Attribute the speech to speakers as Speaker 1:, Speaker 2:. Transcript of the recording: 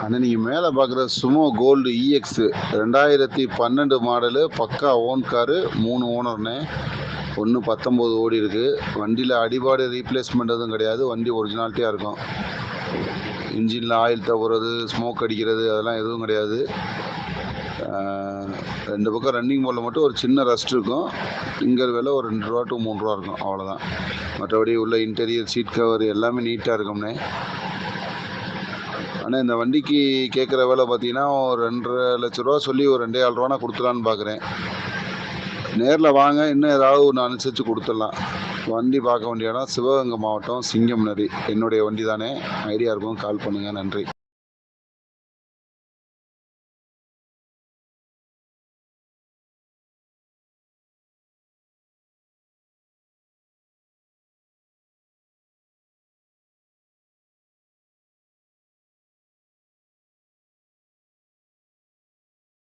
Speaker 1: அண்ணா நீங்கள் மேலே பார்க்குற சுமோ கோல்டு இஎக்ஸ் 2012 மாடலு, பக்கா ஓன் காரு, 3 ஓனர்னே. 1.19 ஓடி இருக்கு. வண்டியில் அடிபாடு ரீப்ளேஸ்மெண்ட் எதுவும் கிடையாது. வண்டி ஒரிஜினாலிட்டியாக இருக்கும். இன்ஜினில் ஆயில் தவறுறது, ஸ்மோக் அடிக்கிறது அதெல்லாம் எதுவும் கிடையாது. 2 பக்கம் ரன்னிங் மோடில் மட்டும் ஒரு சின்ன ரஸ்ட் இருக்கும். டிங்கர் விலை ஒரு 2 ரூபா டு 3 ரூபா இருக்கும், அவ்வளோதான். மற்றபடி உள்ள இன்டீரியர் சீட் கவர் எல்லாமே நீட்டாக இருக்கும்னே. ஆனால் இந்த வண்டிக்கு கேட்குற விலை பார்த்தீங்கன்னா ஒரு 2.5 லட்ச ரூபா சொல்லி ஒரு 2.7 ரூபானா கொடுத்துலான்னு பார்க்குறேன். நேரில் வாங்க, இன்னும் ஏதாவது ஒன்று அனுசரித்து கொடுத்துடலாம். வண்டி பார்க்க வேண்டிய இடம் சிவகங்கை மாவட்டம் சிங்கம்நரி. என்னுடைய வண்டி தானே, ஐடியா இருக்கும், கால் பண்ணுங்கள். நன்றி.